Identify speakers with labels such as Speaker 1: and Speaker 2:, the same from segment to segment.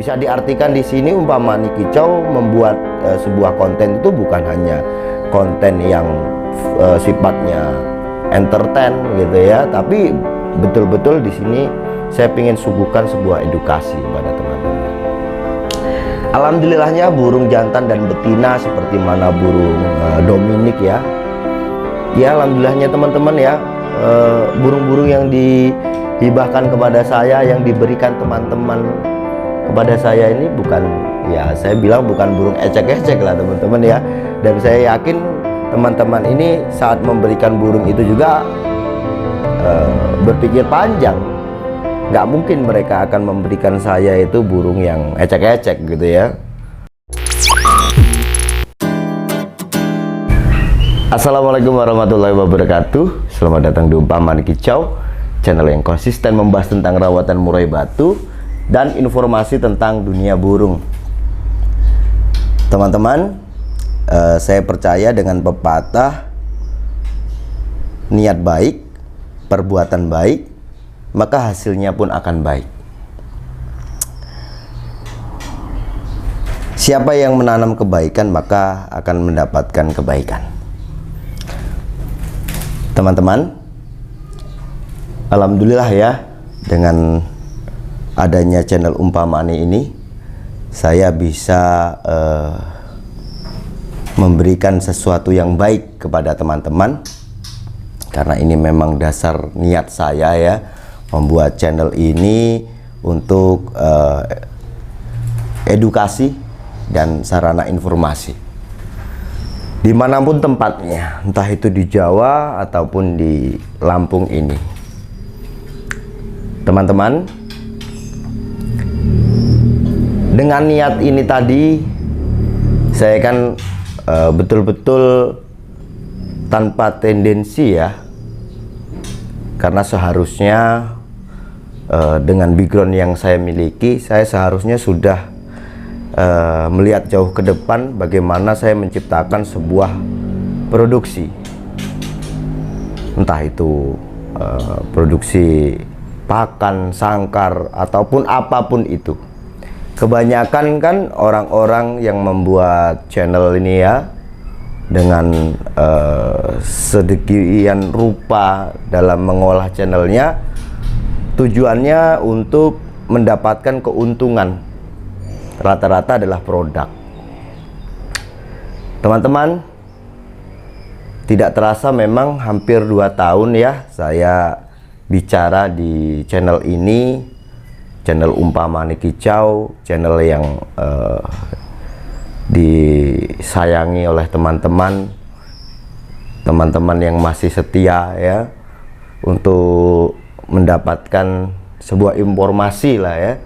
Speaker 1: bisa diartikan di sini umpama nih kicau membuat sebuah konten itu bukan hanya konten yang sifatnya entertain gitu ya, tapi betul-betul di sini saya ingin suguhkan sebuah edukasi pada teman-teman. Alhamdulillahnya burung jantan dan betina seperti mana burung Dominic ya. Ya alhamdulillahnya teman-teman ya, burung-burung yang dihibahkan kepada saya, yang diberikan teman-teman kepada saya ini bukan, ya saya bilang bukan burung ecek-ecek lah teman-teman ya. Dan saya yakin teman-teman ini saat memberikan burung itu juga berpikir panjang. Nggak mungkin mereka akan memberikan saya itu burung yang ecek-ecek gitu ya. Assalamualaikum warahmatullahi wabarakatuh. Selamat datang di Umpama Kicau, channel yang konsisten membahas tentang rawatan murai batu dan informasi tentang dunia burung. Teman-teman, saya percaya dengan pepatah niat baik, perbuatan baik, maka hasilnya pun akan baik. Siapa yang menanam kebaikan maka akan mendapatkan kebaikan. Teman-teman, alhamdulillah ya, dengan adanya channel Umpama ini saya bisa memberikan sesuatu yang baik kepada teman-teman, karena ini memang dasar niat saya ya, membuat channel ini untuk edukasi dan sarana informasi dimanapun tempatnya, entah itu di Jawa ataupun di Lampung ini. Teman-teman, dengan niat ini tadi saya kan betul-betul tanpa tendensi ya, karena seharusnya dengan background yang saya miliki, saya seharusnya sudah melihat jauh ke depan bagaimana saya menciptakan sebuah produksi, entah itu produksi pakan, sangkar, ataupun apapun itu. Kebanyakan kan orang-orang yang membuat channel ini ya, dengan sedemikian rupa dalam mengolah channelnya, tujuannya untuk mendapatkan keuntungan, rata-rata adalah produk. Teman-teman, tidak terasa memang hampir 2 tahun ya saya bicara di channel ini, channel Umpama Kicau, channel yang disayangi oleh teman-teman yang masih setia ya, untuk mendapatkan sebuah informasi lah ya,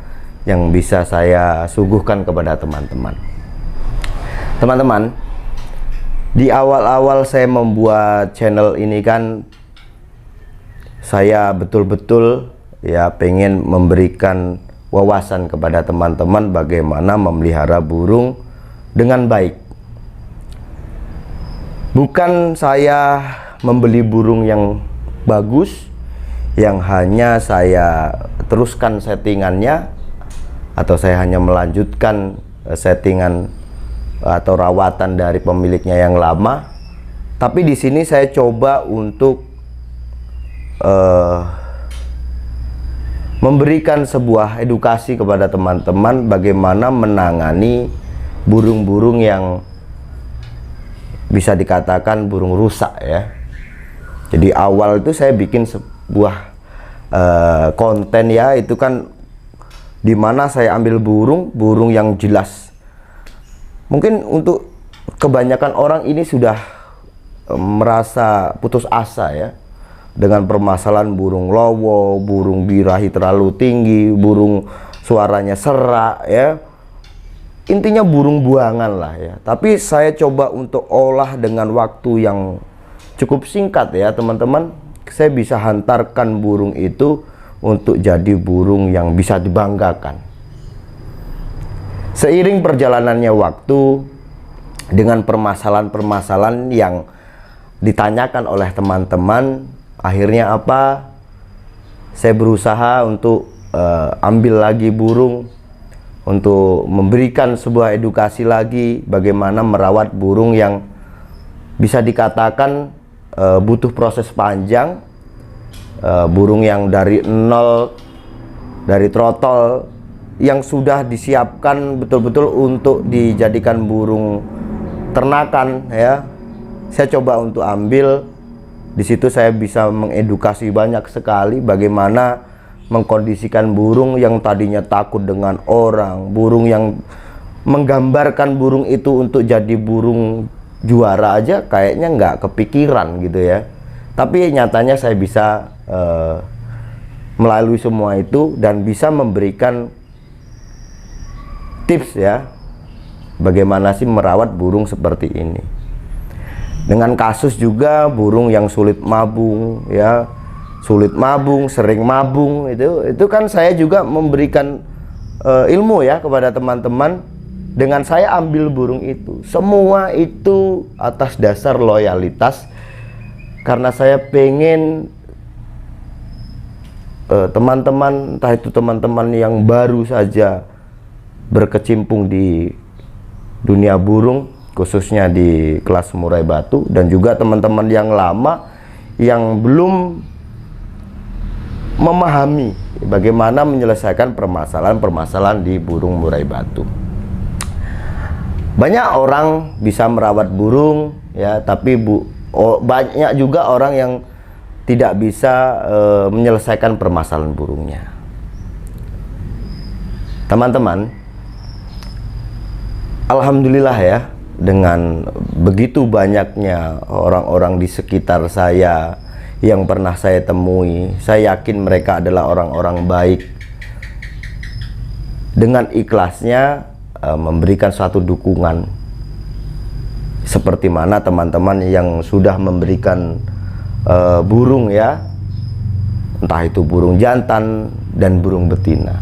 Speaker 1: yang bisa saya suguhkan kepada teman-teman. Teman-teman, di awal-awal saya membuat channel ini kan saya betul-betul ya pengen memberikan wawasan kepada teman-teman bagaimana memelihara burung dengan baik. Bukan saya membeli burung yang bagus, yang hanya saya teruskan settingannya, atau saya hanya melanjutkan settingan atau rawatan dari pemiliknya yang lama. Tapi di sini saya coba untuk memberikan sebuah edukasi kepada teman-teman bagaimana menangani burung-burung yang bisa dikatakan burung rusak ya. Jadi awal itu saya bikin sebuah konten ya, itu kan dimana saya ambil burung yang jelas. Mungkin untuk kebanyakan orang ini sudah merasa putus asa ya, dengan permasalahan burung lowo, burung birahi terlalu tinggi, burung suaranya serak ya, intinya burung buangan lah ya. Tapi saya coba untuk olah dengan waktu yang cukup singkat ya teman-teman. Saya bisa hantarkan burung itu untuk jadi burung yang bisa dibanggakan. Seiring perjalanannya waktu, dengan permasalahan-permasalahan yang ditanyakan oleh teman-teman, akhirnya apa? Saya berusaha untuk ambil lagi burung untuk memberikan sebuah edukasi lagi bagaimana merawat burung yang bisa dikatakan butuh proses panjang. Burung yang dari nol, dari trotol, yang sudah disiapkan betul-betul untuk dijadikan burung ternakan ya. Saya coba untuk ambil di situ, saya bisa mengedukasi banyak sekali bagaimana mengkondisikan burung yang tadinya takut dengan orang, burung yang menggambarkan burung itu untuk jadi burung juara aja kayaknya nggak kepikiran gitu ya. Tapi nyatanya saya bisa melalui semua itu dan bisa memberikan tips ya, bagaimana sih merawat burung seperti ini. Dengan kasus juga burung yang sulit mabung ya, sering mabung, itu kan saya juga memberikan ilmu ya kepada teman-teman. Dengan saya ambil burung itu, semua itu atas dasar loyalitas, karena saya pengen teman-teman, entah itu teman-teman yang baru saja berkecimpung di dunia burung, khususnya di kelas murai batu, dan juga teman-teman yang lama yang belum memahami bagaimana menyelesaikan permasalahan-permasalahan di burung murai batu. Banyak orang bisa merawat burung ya, tapi banyak juga orang yang tidak bisa menyelesaikan permasalahan burungnya. Teman-teman, alhamdulillah ya, dengan begitu banyaknya orang-orang di sekitar saya yang pernah saya temui, saya yakin mereka adalah orang-orang baik. Dengan ikhlasnya memberikan suatu dukungan, seperti mana teman-teman yang sudah memberikan burung ya, entah itu burung jantan dan burung betina.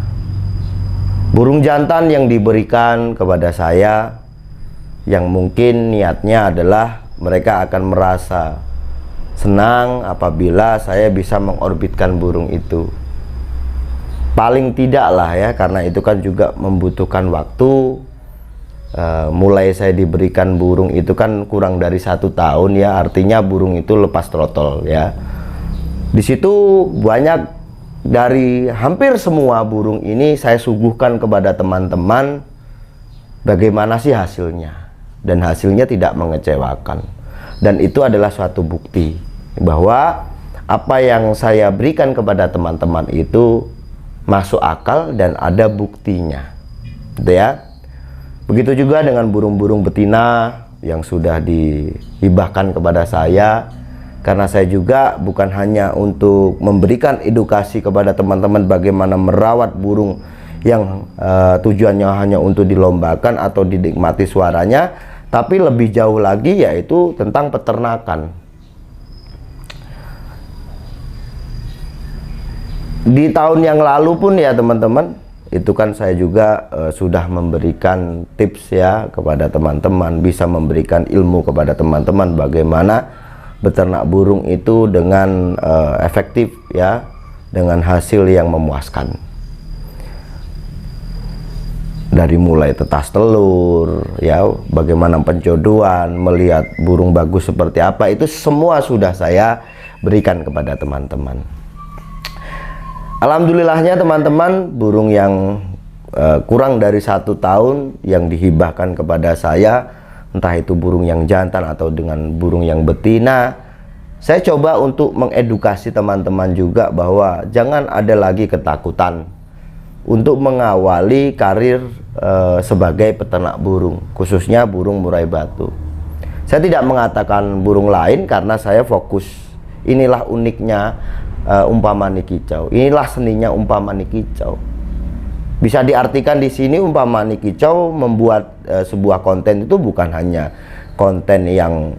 Speaker 1: Burung jantan yang diberikan kepada saya, yang mungkin niatnya adalah mereka akan merasa senang apabila saya bisa mengorbitkan burung itu. Paling tidak lah ya, karena itu kan juga membutuhkan waktu. Mulai saya diberikan burung itu kan kurang dari 1 tahun ya, artinya burung itu lepas trotol ya. Di situ banyak, dari hampir semua burung ini saya suguhkan kepada teman-teman bagaimana sih hasilnya. Dan hasilnya tidak mengecewakan, dan itu adalah suatu bukti bahwa apa yang saya berikan kepada teman-teman itu masuk akal dan ada buktinya gitu ya. Begitu juga dengan burung-burung betina yang sudah dihibahkan kepada saya, karena saya juga bukan hanya untuk memberikan edukasi kepada teman-teman bagaimana merawat burung yang tujuannya hanya untuk dilombakan atau dinikmati suaranya, tapi lebih jauh lagi yaitu tentang peternakan. Di tahun yang lalu pun ya teman-teman, itu kan saya juga sudah memberikan tips ya kepada teman-teman, bisa memberikan ilmu kepada teman-teman bagaimana beternak burung itu dengan efektif ya, dengan hasil yang memuaskan. Dari mulai tetas telur ya, bagaimana penjodohan, melihat burung bagus seperti apa, itu semua sudah saya berikan kepada teman-teman. Alhamdulillahnya teman-teman, burung yang kurang dari 1 tahun yang dihibahkan kepada saya, entah itu burung yang jantan atau dengan burung yang betina, saya coba untuk mengedukasi teman-teman juga bahwa jangan ada lagi ketakutan untuk mengawali karir sebagai peternak burung, khususnya burung murai batu. Saya tidak mengatakan burung lain karena saya fokus, inilah uniknya umpamani kicau, inilah seninya umpamani kicau. Bisa diartikan di sini umpamani kicau membuat sebuah konten itu bukan hanya konten yang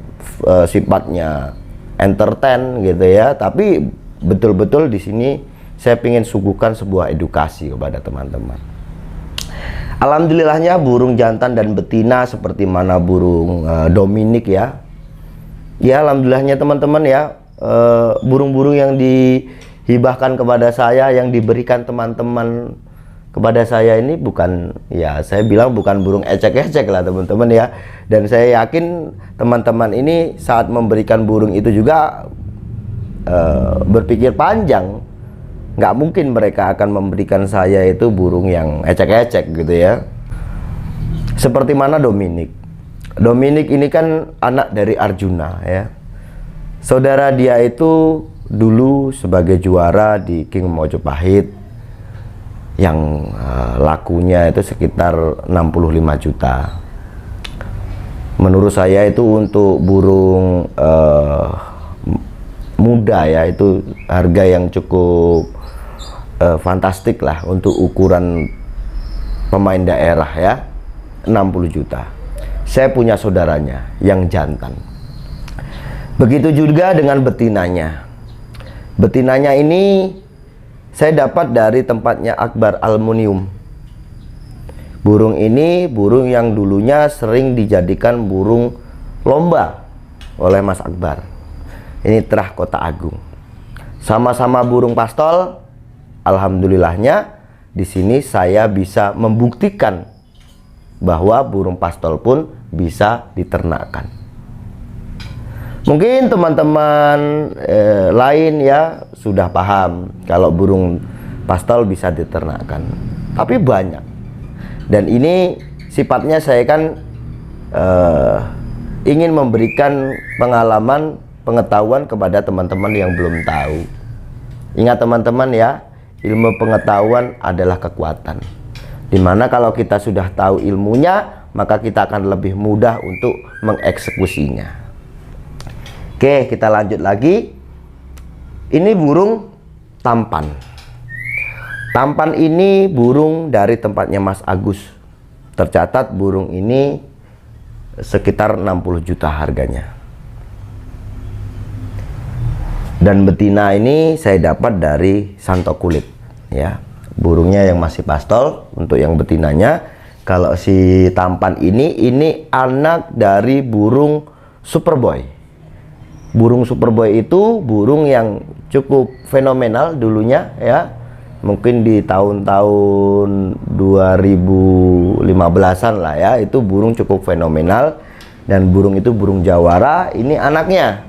Speaker 1: sifatnya entertain gitu ya, tapi betul-betul di sini saya ingin suguhkan sebuah edukasi kepada teman-teman. Alhamdulillahnya burung jantan dan betina seperti mana burung Dominic ya. Ya alhamdulillahnya teman-teman ya, burung-burung yang dihibahkan kepada saya, yang diberikan teman-teman kepada saya ini bukan, ya saya bilang bukan burung ecek-ecek lah teman-teman ya. Dan saya yakin teman-teman ini saat memberikan burung itu juga berpikir panjang. Nggak mungkin mereka akan memberikan saya itu burung yang ecek-ecek gitu ya. Seperti mana Dominic. Dominic ini kan anak dari Arjuna ya. Saudara dia itu dulu sebagai juara di King Mojopahit yang lakunya itu sekitar 65 juta. Menurut saya itu untuk burung muda ya, itu harga yang cukup fantastik lah untuk ukuran pemain daerah ya, 60 juta. Saya punya saudaranya yang jantan. Begitu juga dengan betinanya. Betinanya ini saya dapat dari tempatnya Akbar Aluminium. Burung ini burung yang dulunya sering dijadikan burung lomba oleh Mas Akbar. Ini terah Kota Agung. Sama-sama burung pastol. Alhamdulillahnya di sini saya bisa membuktikan bahwa burung pastol pun bisa diternakkan. Mungkin teman-teman lain ya sudah paham kalau burung pastol bisa diternakkan, tapi banyak. Dan ini sifatnya saya kan ingin memberikan pengalaman, pengetahuan kepada teman-teman yang belum tahu. Ingat teman-teman ya, ilmu pengetahuan adalah kekuatan. Dimana kalau kita sudah tahu ilmunya, maka kita akan lebih mudah untuk mengeksekusinya. Oke, kita lanjut lagi. Ini burung tampan. Tampan ini burung dari tempatnya Mas Agus. Tercatat burung ini sekitar 60 juta harganya. Dan betina ini saya dapat dari Santo Kulit ya. Burungnya yang masih pastol untuk yang betinanya. Kalau si tampan ini anak dari burung Superboy. Burung Superboy itu burung yang cukup fenomenal dulunya ya. Mungkin di tahun-tahun 2015-an lah ya. Itu burung cukup fenomenal. Dan burung itu burung jawara. Ini anaknya.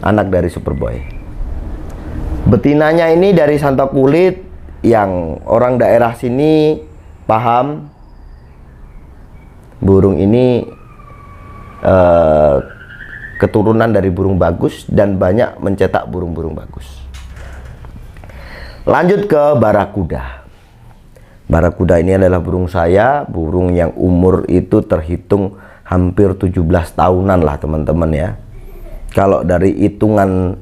Speaker 1: Anak dari Superboy. Betinanya ini dari Santo Kulit, yang orang daerah sini paham. Burung ini keturunan dari burung bagus dan banyak mencetak burung-burung bagus. Lanjut ke barakuda. Barakuda ini adalah burung saya, burung yang umur itu terhitung hampir 17 tahunan lah teman-teman ya. Kalau dari hitungan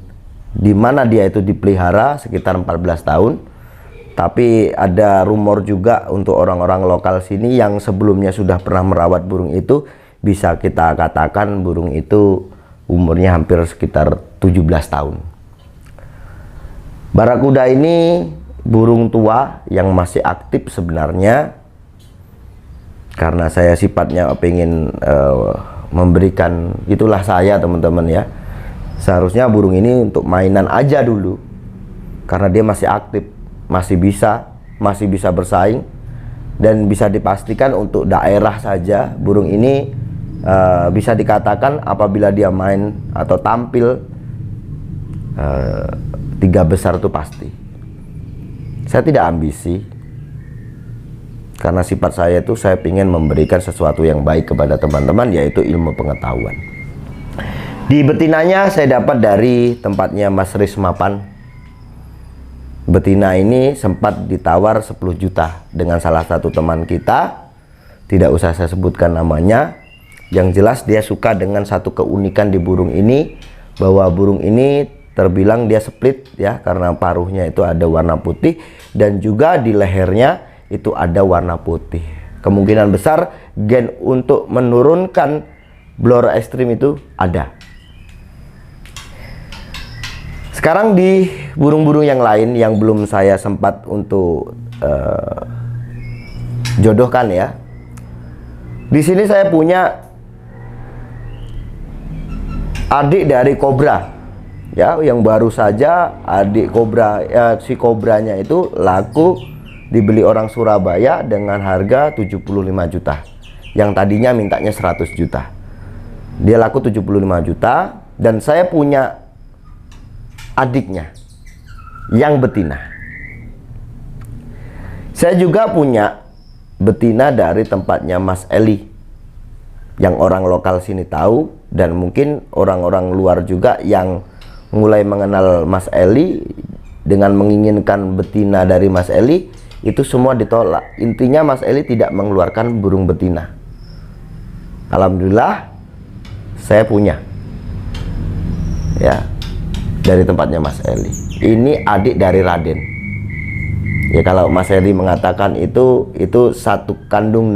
Speaker 1: di mana dia itu dipelihara sekitar 14 tahun. Tapi ada rumor juga untuk orang-orang lokal sini yang sebelumnya sudah pernah merawat burung itu, bisa kita katakan burung itu umurnya hampir sekitar 17 tahun. Barakuda ini burung tua yang masih aktif sebenarnya. Karena saya sifatnya pengen memberikan, itulah saya teman-teman ya. Seharusnya burung ini untuk mainan aja dulu. Karena dia masih aktif, masih bisa bersaing. Dan bisa dipastikan untuk daerah saja burung ini bisa dikatakan apabila dia main atau tampil 3 besar itu pasti. Saya tidak ambisi, karena sifat saya itu saya ingin memberikan sesuatu yang baik kepada teman-teman, yaitu ilmu pengetahuan. Di betinanya saya dapat dari tempatnya Mas Rismapan. Betina ini sempat ditawar 10 juta dengan salah satu teman kita, tidak usah saya sebutkan namanya. Yang jelas dia suka dengan satu keunikan di burung ini, bahwa burung ini terbilang dia split ya, karena paruhnya itu ada warna putih dan juga di lehernya itu ada warna putih. Kemungkinan besar gen untuk menurunkan blora ekstrim itu ada. Sekarang di burung-burung yang lain yang belum saya sempat untuk jodohkan ya. Di sini saya punya adik dari kobra ya, yang baru saja adik kobra ya, si kobranya itu laku dibeli orang Surabaya dengan harga 75 juta. Yang tadinya mintanya 100 juta. Dia laku 75 juta. Dan saya punya adiknya yang betina. Saya juga punya betina dari tempatnya Mas Eli, yang orang lokal sini tahu, dan mungkin orang-orang luar juga yang mulai mengenal Mas Eli dengan menginginkan betina dari Mas Eli, itu semua ditolak. Intinya Mas Eli tidak mengeluarkan burung betina. Alhamdulillah saya punya, ya, dari tempatnya Mas Eli. Ini adik dari Raden. Ya, kalau Mas Eli mengatakan itu satu kandung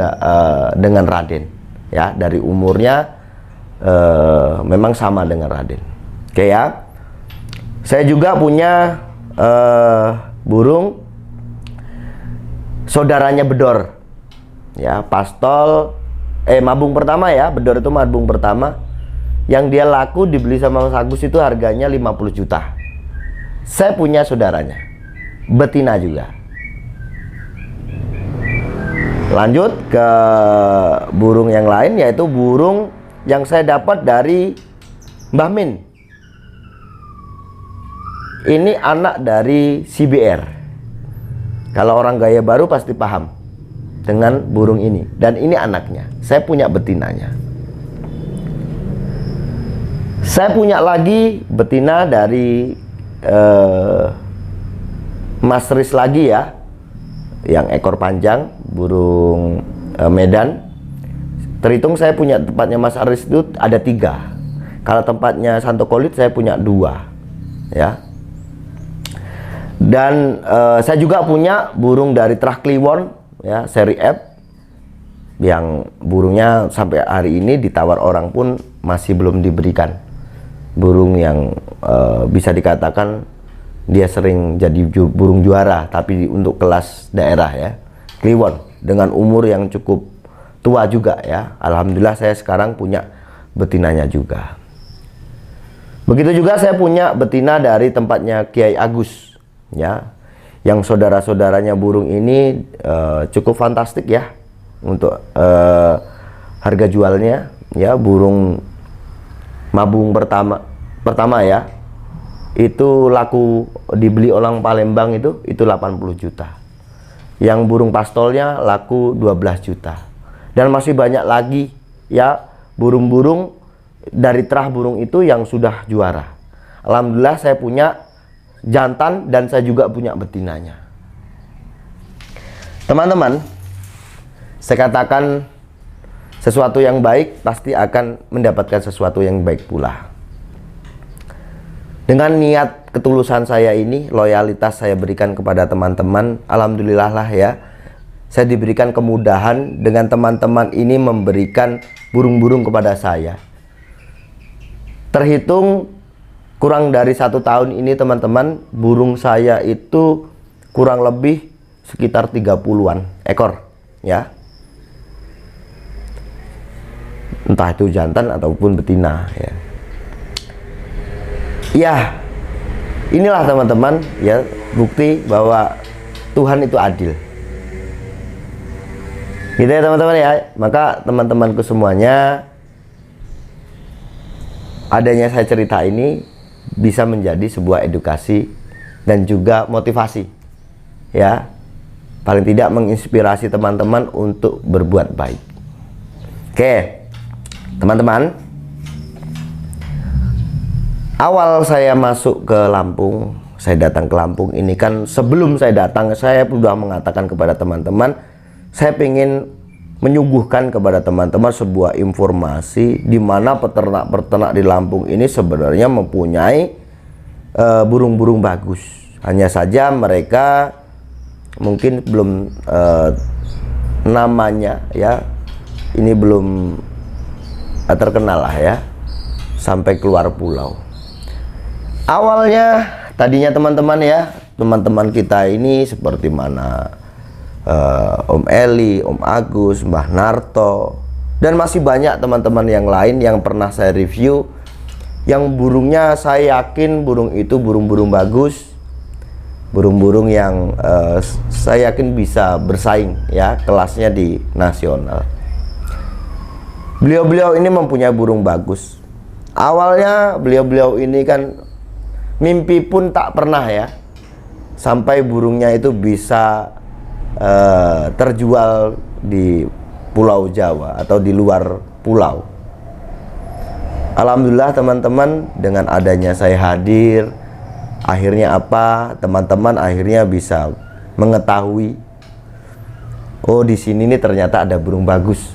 Speaker 1: dengan Raden, ya, dari umurnya memang sama dengan Raden. Oke ya. Saya juga punya burung saudaranya Bedor, ya, pastol mabung pertama, ya. Bedor itu mabung pertama yang dia laku dibeli sama Mas Agus itu harganya 50 juta. Saya punya saudaranya betina juga. Lanjut ke burung yang lain, yaitu burung yang saya dapat dari Mbah Min. Ini anak dari CBR. Kalau orang gaya baru pasti paham dengan burung ini. Dan ini anaknya. Saya punya betinanya. Saya punya lagi betina dari Mas Riz lagi, ya, yang ekor panjang, burung Medan. Terhitung saya punya tempatnya Mas Aris itu ada 3. Kalau tempatnya Santo Kolit saya punya 2, ya. Dan saya juga punya burung dari Trah Kliwon, ya, seri F, yang burungnya sampai hari ini ditawar orang pun masih belum diberikan. Burung yang bisa dikatakan dia sering jadi burung juara, tapi untuk kelas daerah, ya, Kliwon, dengan umur yang cukup tua juga, ya. Alhamdulillah saya sekarang punya betinanya juga. Begitu juga saya punya betina dari tempatnya Kiai Agus, ya, yang saudara-saudaranya burung ini cukup fantastik, ya, untuk harga jualnya, ya. Burung mabung pertama, ya, itu laku dibeli orang Palembang itu 80 juta. Yang burung pastolnya laku 12 juta. Dan masih banyak lagi, ya, burung-burung dari terah burung itu yang sudah juara. Alhamdulillah saya punya jantan dan saya juga punya betinanya. Teman-teman, saya katakan sesuatu yang baik pasti akan mendapatkan sesuatu yang baik pula. Dengan niat ketulusan saya ini, loyalitas saya berikan kepada teman-teman, alhamdulillah lah, ya, saya diberikan kemudahan dengan teman-teman ini memberikan burung-burung kepada saya. Terhitung kurang dari 1 tahun ini, teman-teman, burung saya itu kurang lebih sekitar 30-an ekor, ya. Entah itu jantan ataupun betina, ya. Ya, inilah teman-teman, ya, bukti bahwa Tuhan itu adil. Gitu ya teman-teman, ya. Maka teman-temanku semuanya, adanya saya cerita ini bisa menjadi sebuah edukasi dan juga motivasi, ya. Paling tidak menginspirasi teman-teman untuk berbuat baik. Oke, teman-teman, awal saya masuk ke Lampung, saya datang ke Lampung ini kan, sebelum saya datang saya sudah mengatakan kepada teman-teman, saya ingin menyuguhkan kepada teman-teman sebuah informasi di mana peternak-peternak di Lampung ini sebenarnya mempunyai burung-burung bagus. Hanya saja mereka mungkin belum namanya, ya, ini belum terkenal lah, ya, sampai keluar pulau. Awalnya tadinya teman-teman, ya, teman-teman kita ini seperti mana Om Eli, Om Agus, Mbah Narto, dan masih banyak teman-teman yang lain yang pernah saya review, yang burungnya saya yakin burung itu burung-burung bagus, burung-burung yang saya yakin bisa bersaing ya kelasnya di nasional. Beliau-beliau ini mempunyai burung bagus. Awalnya beliau-beliau ini kan mimpi pun tak pernah ya sampai burungnya itu bisa terjual di Pulau Jawa atau di luar pulau. Alhamdulillah teman-teman, dengan adanya saya hadir, akhirnya apa? Teman-teman akhirnya bisa mengetahui, oh di sini nih ternyata ada burung bagus.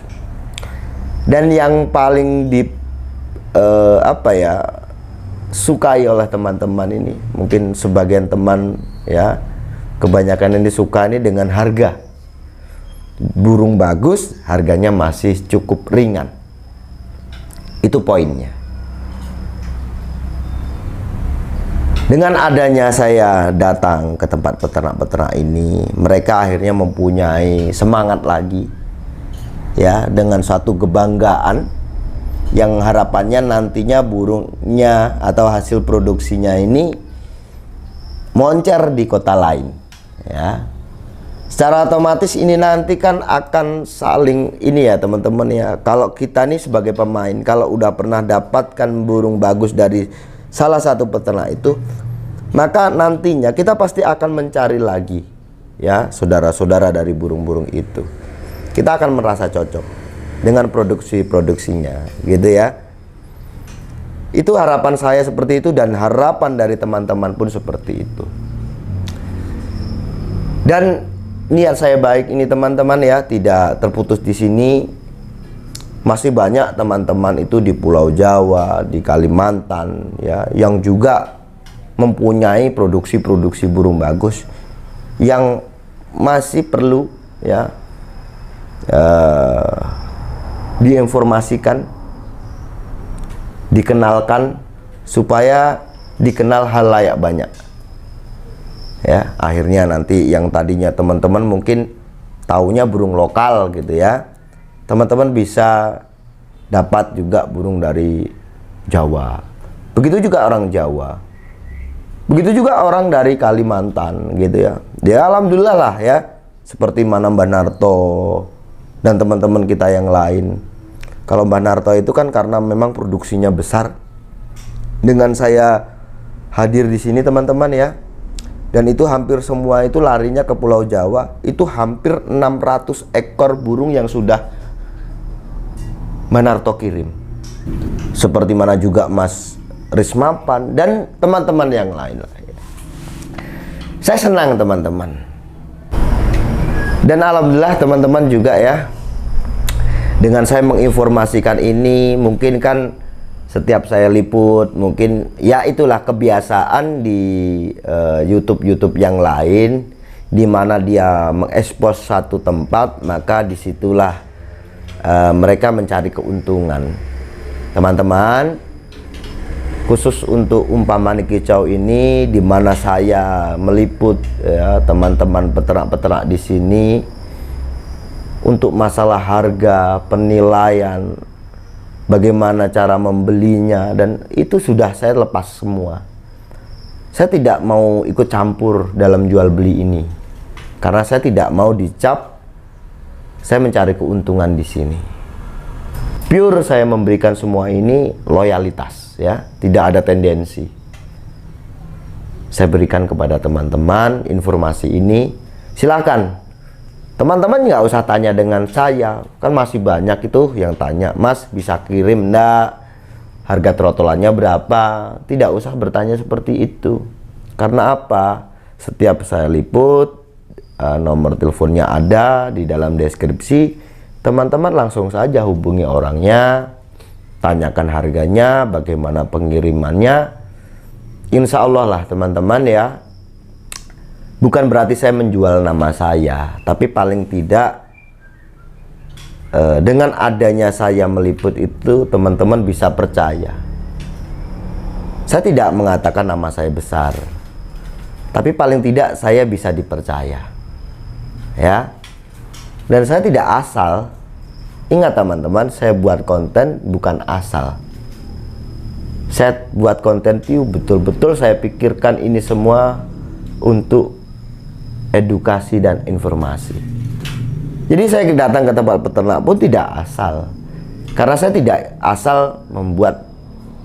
Speaker 1: Dan yang paling sukai oleh teman-teman ini, mungkin sebagian teman ya, kebanyakan ini suka ini dengan harga. Burung bagus, harganya masih cukup ringan. Itu poinnya. Dengan adanya saya datang ke tempat peternak-peternak ini, mereka akhirnya mempunyai semangat lagi ya, dengan suatu kebanggaan yang harapannya nantinya burungnya atau hasil produksinya ini moncer di kota lain ya. Secara otomatis ini nanti kan akan saling ini ya teman-teman ya. Kalau kita nih sebagai pemain, kalau udah pernah dapatkan burung bagus dari salah satu peternak itu, maka nantinya kita pasti akan mencari lagi ya saudara-saudara dari burung-burung itu. Kita akan merasa cocok dengan produksinya gitu ya. Itu harapan saya seperti itu, dan harapan dari teman-teman pun seperti itu. Dan niat saya baik ini teman-teman ya, tidak terputus di sini. Masih banyak teman-teman itu di Pulau Jawa, di Kalimantan ya, yang juga mempunyai produksi-produksi burung bagus yang masih perlu ya diinformasikan, dikenalkan, supaya dikenal halayak banyak. Ya, akhirnya nanti yang tadinya teman-teman mungkin taunya burung lokal gitu ya, teman-teman bisa dapat juga burung dari Jawa. Begitu juga orang Jawa, begitu juga orang dari Kalimantan gitu ya. Ya alhamdulillah lah ya, seperti mana Mbak Narto dan teman-teman kita yang lain. Kalau Mbak Narto itu kan karena memang produksinya besar. Dengan saya hadir di sini teman-teman ya, dan itu hampir semua itu larinya ke Pulau Jawa. Itu hampir 600 ekor burung yang sudah Manarto kirim. Seperti mana juga Mas Rismapan dan teman-teman yang lain. Saya senang teman-teman. Dan alhamdulillah teman-teman juga ya, dengan saya menginformasikan ini, mungkin kan setiap saya liput, mungkin ya itulah kebiasaan di YouTube yang lain, di mana dia mengekspos satu tempat, maka disitulah mereka mencari keuntungan. Teman-teman, khusus untuk umpama kicau ini, di mana saya meliput ya teman-teman peternak-peternak di sini untuk masalah harga, penilaian, bagaimana cara membelinya, dan itu sudah saya lepas semua. Saya tidak mau ikut campur dalam jual beli ini, karena saya tidak mau dicap saya mencari keuntungan di sini. Pure saya memberikan semua ini loyalitas ya, tidak ada tendensi. Saya berikan kepada teman-teman informasi ini, silakan. Teman-teman nggak usah tanya dengan saya, kan masih banyak itu yang tanya, Mas bisa kirim enggak, harga trotolannya berapa. Tidak usah bertanya seperti itu. Karena apa? Setiap saya liput, nomor teleponnya ada di dalam deskripsi. Teman-teman langsung saja hubungi orangnya, tanyakan harganya, bagaimana pengirimannya. Insya Allah lah teman-teman ya. Bukan berarti saya menjual nama saya, tapi paling tidak dengan adanya saya meliput itu, teman-teman bisa percaya. Saya tidak mengatakan nama saya besar, tapi paling tidak saya bisa dipercaya ya. Dan saya tidak asal. Ingat teman-teman, saya buat konten bukan asal. Saya buat konten itu betul-betul saya pikirkan ini semua untuk edukasi dan informasi. Jadi saya datang ke tempat peternak pun tidak asal, karena saya tidak asal membuat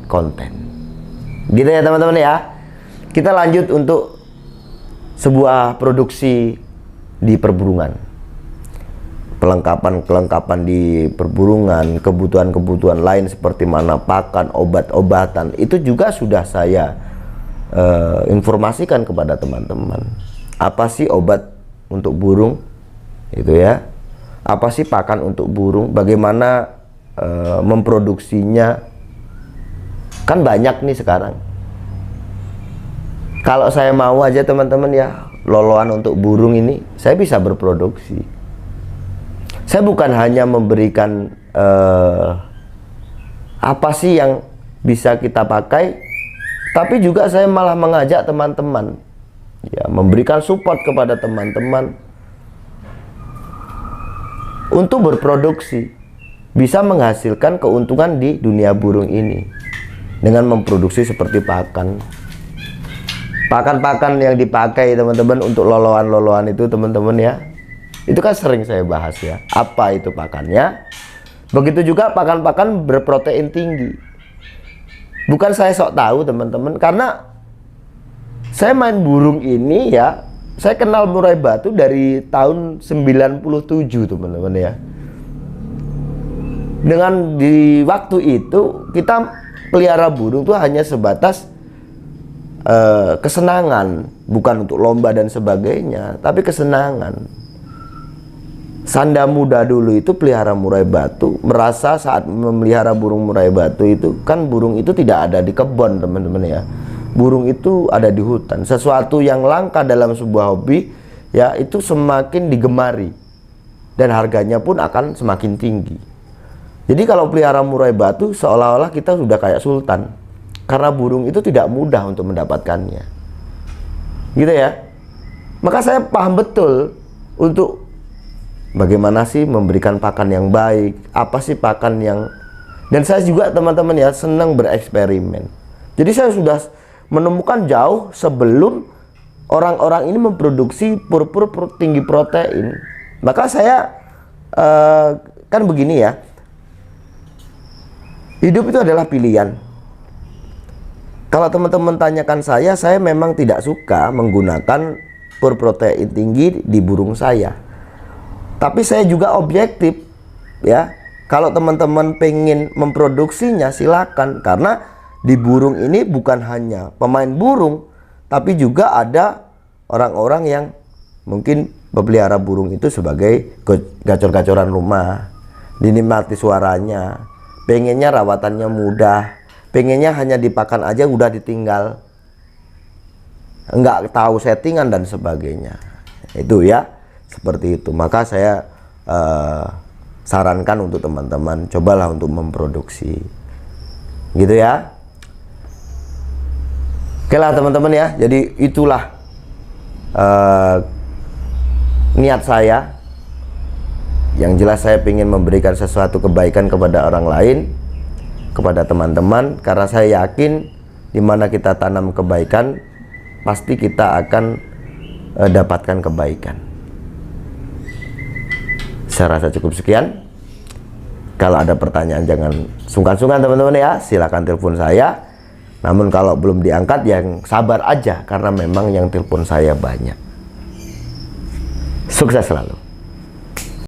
Speaker 1: konten. Gitu ya teman-teman ya. Kita lanjut untuk sebuah produksi di perburungan. Kelengkapan di perburungan, kebutuhan-kebutuhan lain seperti mana pakan, obat-obatan, itu juga sudah saya informasikan kepada teman-teman. Apa sih obat untuk burung itu ya, apa sih pakan untuk burung, bagaimana memproduksinya. Kan banyak nih sekarang. Kalau saya mau aja teman-teman ya, loloan untuk burung ini saya bisa berproduksi. Saya bukan hanya memberikan apa sih yang bisa kita pakai, tapi juga saya malah mengajak teman-teman ya, memberikan support kepada teman-teman untuk berproduksi, bisa menghasilkan keuntungan di dunia burung ini dengan memproduksi seperti pakan. Pakan-pakan yang dipakai teman-teman untuk loloan-loloan itu teman-teman ya, itu kan sering saya bahas ya, apa itu pakannya. Begitu juga pakan-pakan berprotein tinggi. Bukan saya sok tahu teman-teman, karena saya main burung ini ya, saya kenal murai batu dari tahun 97 teman-teman ya. Dengan di waktu itu kita pelihara burung tuh hanya sebatas kesenangan, bukan untuk lomba dan sebagainya, tapi kesenangan. Sanda muda dulu itu pelihara murai batu, merasa saat memelihara burung murai batu itu kan burung itu tidak ada di kebun teman-teman ya. Burung itu ada di hutan. Sesuatu yang langka dalam sebuah hobi ya, itu semakin digemari dan harganya pun akan semakin tinggi. Jadi kalau pelihara murai batu seolah-olah kita sudah kayak sultan, karena burung itu tidak mudah untuk mendapatkannya. Gitu ya. Maka saya paham betul untuk bagaimana sih memberikan pakan yang baik, apa sih pakan yang, dan saya juga teman-teman ya senang bereksperimen. Jadi saya sudah menemukan jauh sebelum orang-orang ini memproduksi pur-pur tinggi protein. Maka saya kan begini ya, hidup itu adalah pilihan. Kalau teman-teman tanyakan saya memang tidak suka menggunakan pur protein tinggi di burung saya. Tapi saya juga objektif ya. Kalau teman-teman pengen memproduksinya silakan, karena di burung ini bukan hanya pemain burung, tapi juga ada orang-orang yang mungkin memelihara burung itu sebagai gacor-gacoran rumah, dinikmati suaranya, pengennya rawatannya mudah, pengennya hanya dipakan aja udah ditinggal, enggak tahu settingan dan sebagainya. Itu ya, seperti itu. Maka saya sarankan untuk teman-teman, cobalah untuk memproduksi, gitu ya. Oke lah teman-teman ya, jadi itulah niat saya. Yang jelas saya ingin memberikan sesuatu kebaikan kepada orang lain, kepada teman-teman, karena saya yakin dimana kita tanam kebaikan, pasti kita akan dapatkan kebaikan. Saya rasa cukup sekian. Kalau ada pertanyaan jangan sungkan-sungkan teman-teman ya, silakan telepon saya. Namun kalau belum diangkat yang sabar aja, karena memang yang telepon saya banyak. Sukses selalu.